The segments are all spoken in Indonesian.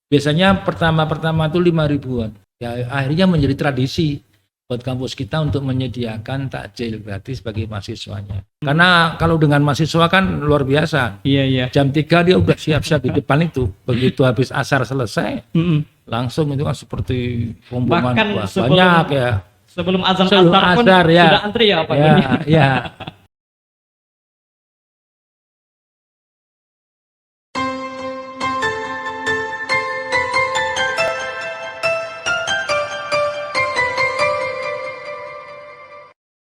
Biasanya pertama-pertama itu 5 ribuan. Ya akhirnya menjadi tradisi buat kampus kita untuk menyediakan takjil gratis bagi mahasiswanya. Karena kalau dengan mahasiswa kan luar biasa. Iya. Jam 3 dia udah siap-siap di depan itu. Begitu habis asar selesai, langsung itu kan seperti rombongan Bahkan banyak ya. sebelum azan Sebelum asar pun asar, ya. sudah antri ya Pak Ya, Gun? ya.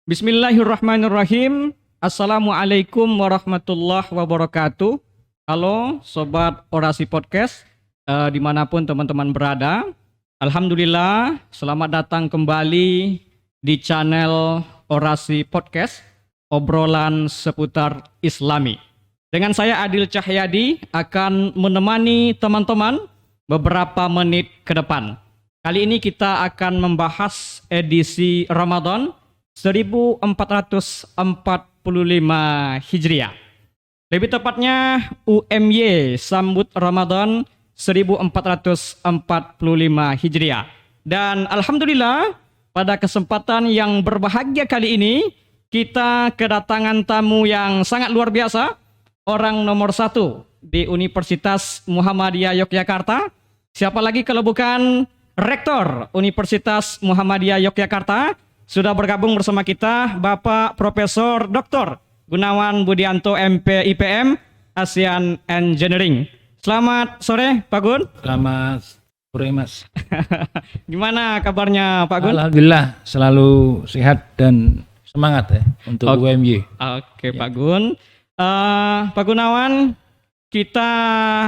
Bismillahirrahmanirrahim. Assalamualaikum warahmatullahi wabarakatuh. Halo Sobat Orasi Podcast, dimanapun teman-teman berada. Alhamdulillah, selamat datang kembali di channel Orasi Podcast, obrolan seputar Islami. Dengan saya Adil Cahyadi akan menemani teman-teman beberapa menit ke depan. Kali ini kita akan membahas edisi Ramadan 1445 Hijriah. Lebih tepatnya UMY Sambut Ramadan 1445 Hijriah. Dan alhamdulillah pada kesempatan yang berbahagia kali ini kita kedatangan tamu yang sangat luar biasa, orang nomor 1 di Universitas Muhammadiyah Yogyakarta. Siapa lagi kalau bukan Rektor Universitas Muhammadiyah Yogyakarta. Sudah bergabung bersama kita Bapak Profesor Dr. Gunawan Budianto MP IPM ASEAN Engineering. Selamat sore Pak Gun. Selamat sore Mas. Gimana kabarnya Pak Gun? Alhamdulillah selalu sehat dan semangat ya untuk UMY. Oke Pak Gun. Pak Gunawan, kita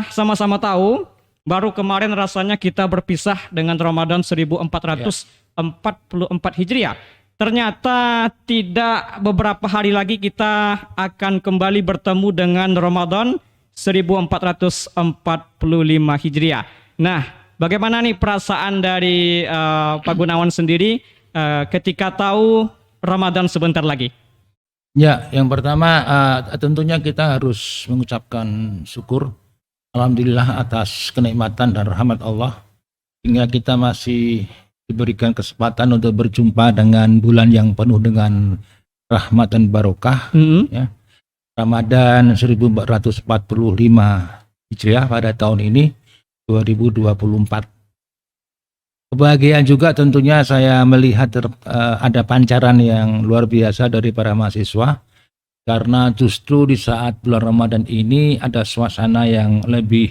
sama-sama tahu baru kemarin rasanya kita berpisah dengan Ramadan 1444 Hijriah. Ternyata tidak beberapa hari lagi kita akan kembali bertemu dengan Ramadan 1445 Hijriah. Nah, bagaimana nih perasaan dari Pak Gunawan sendiri ketika tahu Ramadan sebentar lagi? Ya, yang pertama tentunya kita harus mengucapkan syukur alhamdulillah atas kenikmatan dan rahmat Allah hingga kita masih diberikan kesempatan untuk berjumpa dengan bulan yang penuh dengan rahmat dan barokah, ya. Ramadan 1445 Hijriah pada tahun ini 2024. Kebahagiaan juga tentunya saya melihat ada pancaran yang luar biasa dari para mahasiswa, karena justru di saat bulan Ramadan ini ada suasana yang lebih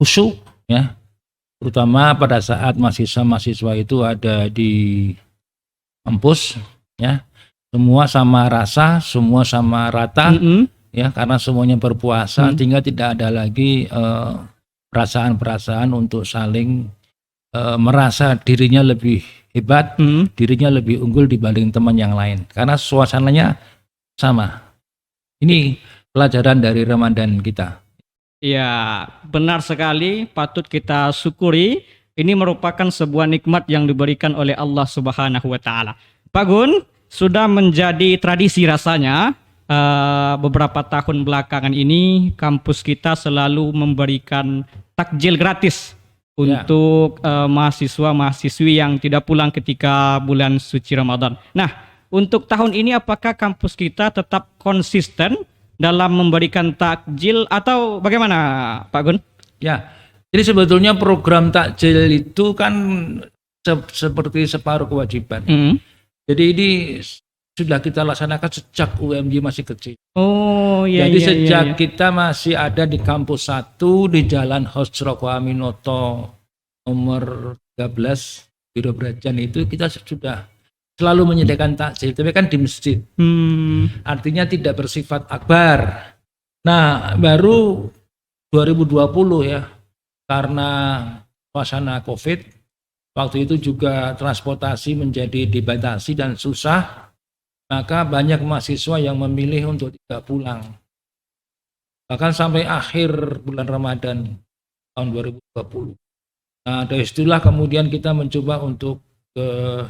khusyuk, ya. Terutama pada saat mahasiswa-mahasiswa itu ada di kampus, ya, semua sama rasa, semua sama rata, ya, karena semuanya berpuasa, sehingga tidak ada lagi perasaan-perasaan untuk saling merasa dirinya lebih hebat, dirinya lebih unggul dibanding teman yang lain, karena suasananya sama. Ini pelajaran dari Ramadan kita. Ya, benar sekali, patut kita syukuri. Ini merupakan sebuah nikmat yang diberikan oleh Allah Subhanahu wa Ta'ala. Pak Gun, sudah menjadi tradisi rasanya beberapa tahun belakangan ini kampus kita selalu memberikan takjil gratis untuk mahasiswa-mahasiswi yang tidak pulang ketika bulan suci Ramadan. Nah, untuk tahun ini apakah kampus kita tetap konsisten dalam memberikan takjil atau bagaimana Pak Gun? Ya, jadi sebetulnya program takjil itu kan seperti separuh kewajiban. Jadi ini sudah kita laksanakan sejak UMY masih kecil. Oh iya. Jadi sejak kita masih ada di kampus 1 di Jalan Hosroko Aminoto nomor 13 Biro Brajan itu kita sudah selalu menyediakan takjil, tapi kan di masjid. Artinya tidak bersifat akbar. Nah, baru 2020 ya, karena suasana COVID, waktu itu juga transportasi menjadi dibatasi dan susah, maka banyak mahasiswa yang memilih untuk tidak pulang. Bahkan sampai akhir bulan Ramadan tahun 2020. Nah, dari situlah kemudian kita mencoba untuk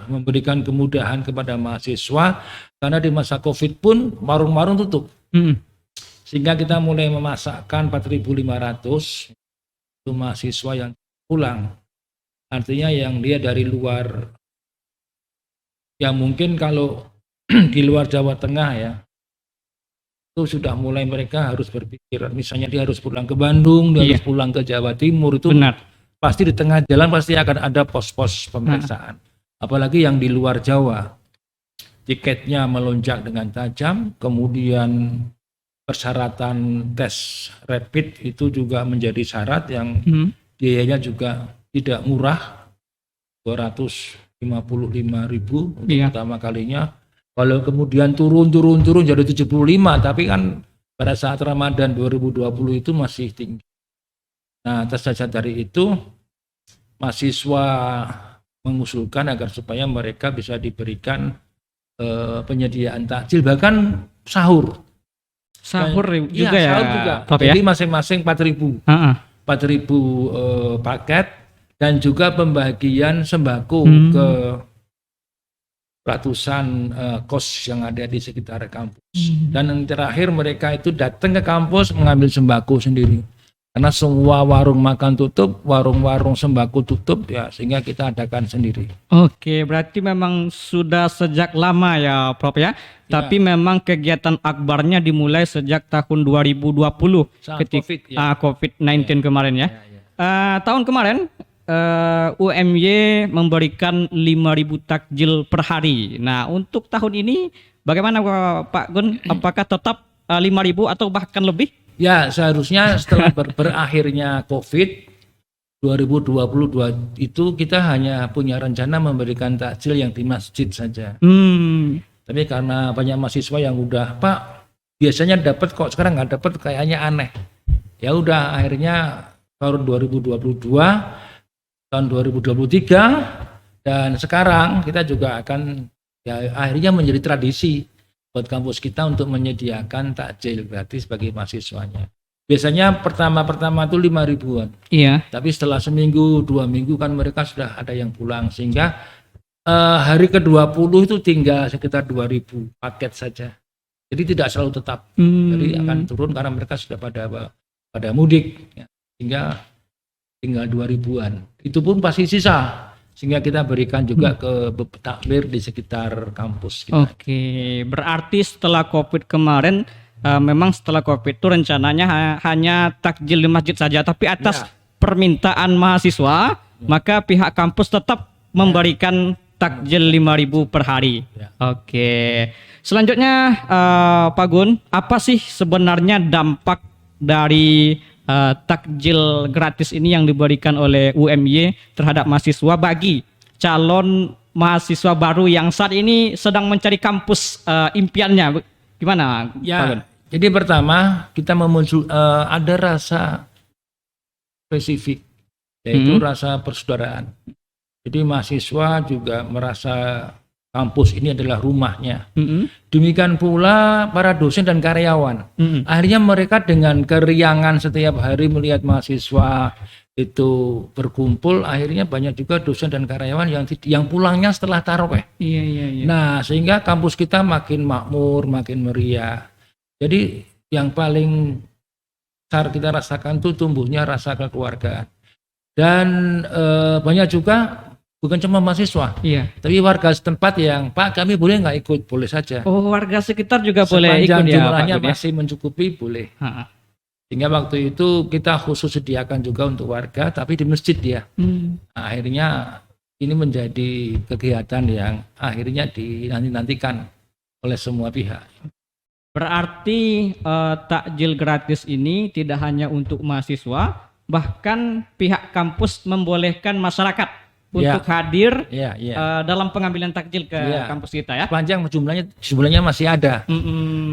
memberikan kemudahan kepada mahasiswa, karena di masa COVID pun warung-warung tutup. Sehingga kita mulai memasakkan 4.500 itu mahasiswa yang pulang. Artinya yang dia dari luar, yang mungkin kalau di luar Jawa Tengah ya, itu sudah mulai mereka harus berpikir, misalnya dia harus pulang ke Bandung, dia Iya. harus pulang ke Jawa Timur, itu Benar. pasti di tengah jalan pasti akan ada pos-pos pemeriksaan. Apalagi yang di luar Jawa, tiketnya melonjak dengan tajam, kemudian persyaratan tes rapid itu juga menjadi syarat yang biayanya juga tidak murah, 255.000 untuk Iya. pertama kalinya. Kalau kemudian turun jadi 75, tapi kan pada saat Ramadan 2020 itu masih tinggi. Nah, atas dasar dari itu mahasiswa mengusulkan agar supaya mereka bisa diberikan penyediaan takjil, bahkan sahur. Sahur juga Iya, ya, sahur juga. Prof ya. Jadi masing-masing 4.000 Heeh. 4.000 paket, dan juga pembagian sembako ke ratusan kos yang ada di sekitar kampus. Dan yang terakhir mereka itu datang ke kampus mengambil sembako sendiri. Karena semua warung makan tutup, warung-warung sembako tutup ya, sehingga kita adakan sendiri. Oke, berarti memang sudah sejak lama ya, Prof ya. Tapi memang kegiatan akbarnya dimulai sejak tahun 2020 Saat ketika COVID, ya. COVID-19 kemarin ya. Tahun kemarin UMY memberikan 5.000 takjil per hari. Nah, untuk tahun ini bagaimana Pak Gun? Apakah tetap 5.000 atau bahkan lebih? Ya, seharusnya setelah berakhirnya COVID 2022 itu kita hanya punya rencana memberikan takjil yang di masjid saja. Tapi karena banyak mahasiswa yang udah, Pak, biasanya dapat kok, sekarang nggak dapat, kayaknya aneh. Ya udah, akhirnya tahun 2022, tahun 2023, dan sekarang kita juga akan ya akhirnya menjadi tradisi buat kampus kita untuk menyediakan takjil gratis bagi mahasiswanya. Biasanya pertama-pertama itu 5.000-an. Iya. Tapi setelah seminggu, 2 minggu kan mereka sudah ada yang pulang, sehingga hari ke-20 itu tinggal sekitar 2.000 paket saja. Jadi tidak selalu tetap. Jadi akan turun karena mereka sudah pada mudik ya. Sehingga tinggal 2.000-an. Itu pun pasti sisa, sehingga kita berikan juga ke takmir di sekitar kampus kita. Oke, berarti setelah COVID kemarin memang setelah COVID itu rencananya hanya takjil di masjid saja, tapi atas permintaan mahasiswa maka pihak kampus tetap memberikan takjil 5.000 per hari. Oke. Selanjutnya Pak Gun, apa sih sebenarnya dampak dari takjil gratis ini yang diberikan oleh UMY terhadap mahasiswa bagi calon mahasiswa baru yang saat ini sedang mencari kampus impiannya? Gimana Pak Gun? Jadi pertama kita ada rasa spesifik, yaitu rasa persaudaraan. Jadi mahasiswa juga merasa kampus ini adalah rumahnya. Demikian pula para dosen dan karyawan. Akhirnya mereka dengan keriangan setiap hari melihat mahasiswa itu berkumpul, akhirnya banyak juga dosen dan karyawan yang pulangnya setelah taraweh. Iya. Nah, sehingga kampus kita makin makmur, makin meriah. Jadi yang paling besar kita rasakan itu tumbuhnya rasa kekeluargaan. Dan banyak juga bukan cuma mahasiswa, tapi warga setempat yang, Pak, kami boleh nggak ikut? Boleh saja. Oh, warga sekitar juga boleh ikut Sepanjang ya, jumlahnya Pak Gun, ya? masih mencukupi, boleh. Sehingga waktu itu kita khusus sediakan juga untuk warga, tapi di masjid ya. Nah, akhirnya ini menjadi kegiatan yang akhirnya dinanti-nantikan oleh semua pihak. Berarti takjil gratis ini tidak hanya untuk mahasiswa, bahkan pihak kampus membolehkan masyarakat untuk hadir dalam pengambilan takjil ke kampus kita ya. Sepanjang jumlahnya masih ada.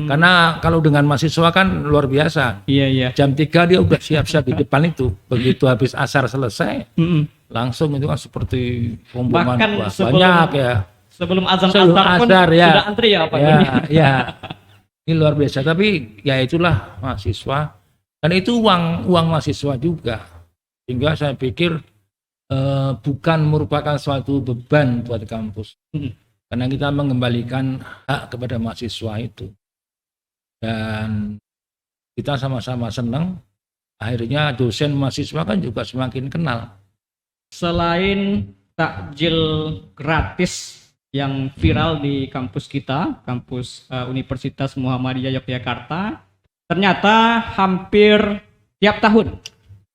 Karena kalau dengan mahasiswa kan luar biasa. Iya. Jam 3 dia udah siap-siap di depan itu. Begitu habis asar selesai, langsung itu kan seperti rombongan banyak ya. Sebelum azan asar pun sudah antri ya Pak Gun. Ya. Ini luar biasa, tapi ya itulah mahasiswa, dan itu uang mahasiswa juga, sehingga saya pikir bukan merupakan suatu beban buat kampus, karena kita mengembalikan hak kepada mahasiswa itu, dan kita sama-sama senang. Akhirnya dosen mahasiswa kan juga semakin kenal. Selain takjil gratis yang viral di kampus kita, kampus Universitas Muhammadiyah Yogyakarta, ternyata hampir tiap tahun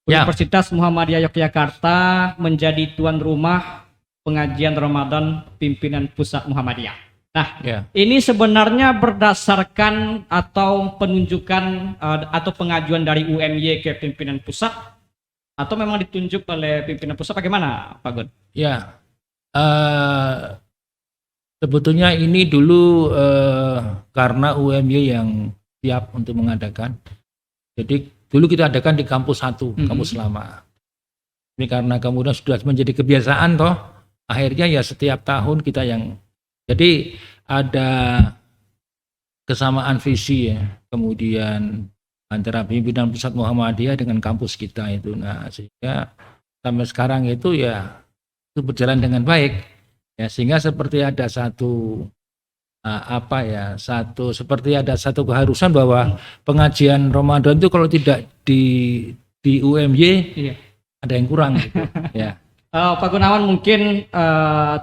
Universitas Muhammadiyah Yogyakarta menjadi tuan rumah pengajian Ramadan pimpinan pusat Muhammadiyah. Nah, ini sebenarnya berdasarkan atau penunjukan atau pengajuan dari UMY ke pimpinan pusat, atau memang ditunjuk oleh pimpinan pusat, bagaimana Pak Gun? Ya, sebetulnya ini dulu karena UMY yang siap untuk mengadakan. Jadi dulu kita adakan di kampus 1, kampus lama. Ini karena kemudian sudah menjadi kebiasaan toh, akhirnya ya setiap tahun kita yang. Jadi ada kesamaan visi ya, kemudian antara pimpinan pusat Muhammadiyah dengan kampus kita itu. Nah, sehingga sampai sekarang itu ya itu berjalan dengan baik. Ya, sehingga seperti ada satu seperti ada satu keharusan bahwa pengajian Ramadan itu kalau tidak di UMY ada yang kurang gitu. Ya. Pak Gunawan, mungkin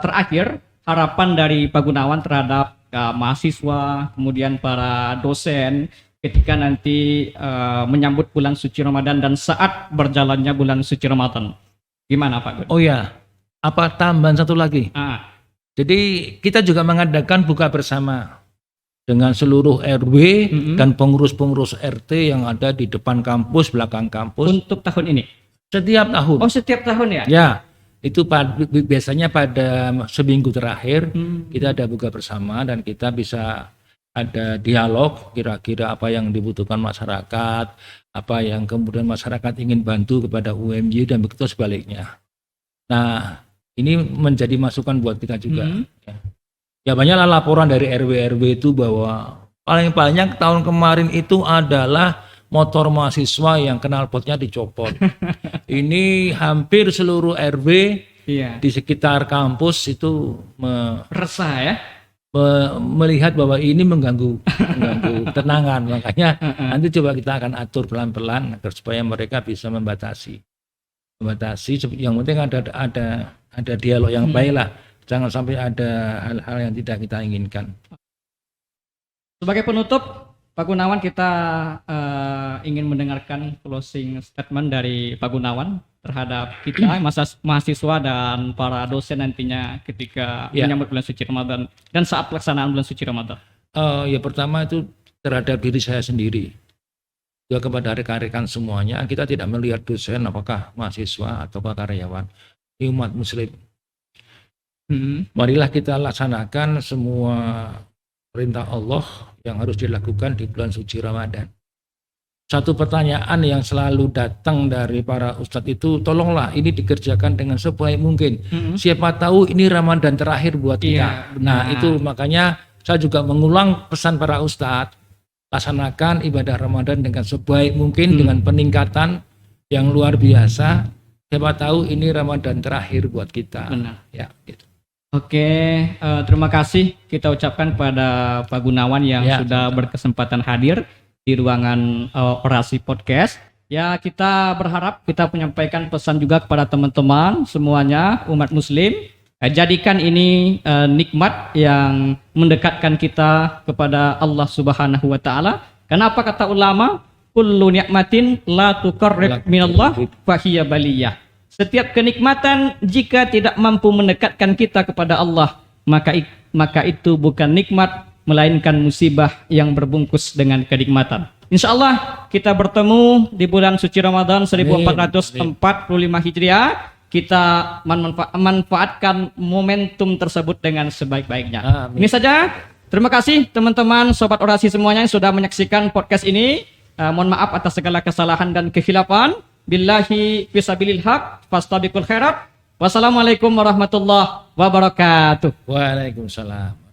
terakhir harapan dari Pak Gunawan terhadap mahasiswa, kemudian para dosen ketika nanti menyambut bulan suci Ramadan dan saat berjalannya bulan suci Ramadan. Gimana Pak Gun? Oh ya, apa tambahan satu lagi? Jadi kita juga mengadakan buka bersama dengan seluruh RW dan pengurus-pengurus RT yang ada di depan kampus, belakang kampus. Untuk tahun ini? Setiap tahun. Oh, setiap tahun ya? Ya. Itu biasanya pada seminggu terakhir kita ada buka bersama dan kita bisa ada dialog kira-kira apa yang dibutuhkan masyarakat, apa yang kemudian masyarakat ingin bantu kepada UMY dan begitu sebaliknya. Nah, ini menjadi masukan buat kita juga. Ya banyaklah laporan dari RW-RW itu bahwa paling banyak tahun kemarin itu adalah motor mahasiswa yang knalpotnya dicopot. Ini hampir seluruh RW di sekitar kampus itu resah ya, melihat bahwa ini mengganggu ketenangan. Makanya nanti coba kita akan atur pelan-pelan agar supaya mereka bisa membatasi. Yang penting ada dialog yang baik lah. Jangan sampai ada hal-hal yang tidak kita inginkan. Sebagai penutup, Pak Gunawan, kita ingin mendengarkan closing statement dari Pak Gunawan terhadap kita mahasiswa dan para dosen nantinya ketika menyambut bulan suci Ramadan dan saat pelaksanaan bulan suci Ramadan. Ya pertama itu terhadap diri saya sendiri, juga kepada rekan-rekan semuanya. Kita tidak melihat dosen apakah mahasiswa ataukah karyawan, ini umat muslim. Marilah kita laksanakan semua perintah Allah yang harus dilakukan di bulan suci Ramadan. Satu pertanyaan yang selalu datang dari para ustadz itu, tolonglah ini dikerjakan dengan sebaik mungkin. Siapa tahu ini Ramadan terakhir buat kita. Nah itu makanya saya juga mengulang pesan para ustadz, laksanakan ibadah Ramadan dengan sebaik mungkin, dengan peningkatan yang luar biasa. Siapa tahu ini Ramadan terakhir buat kita. Ya, gitu. Oke, terima kasih kita ucapkan kepada Pak Gunawan yang sudah berkesempatan hadir di ruangan Orasi Podcast. Ya, kita berharap kita menyampaikan pesan juga kepada teman-teman semuanya, umat muslim. Jadikan ini nikmat yang mendekatkan kita kepada Allah Subhanahu wa taala. Kenapa kata ulama, kullu nikmatin la tuqarrib minallah fahiya baliyah. Setiap kenikmatan jika tidak mampu mendekatkan kita kepada Allah, maka itu bukan nikmat, melainkan musibah yang berbungkus dengan kenikmatan. Insya Allah kita bertemu di bulan suci Ramadan 1445 Hijriah. Kita manfaatkan momentum tersebut dengan sebaik-baiknya. Ini saja. Terima kasih teman-teman Sobat Orasi semuanya yang sudah menyaksikan podcast ini. Mohon maaf atas segala kesalahan dan kekhilafan. Billahi fisabilil haq fastabiqul khairat. Wassalamualaikum warahmatullahi wabarakatuh. Waalaikumsalam.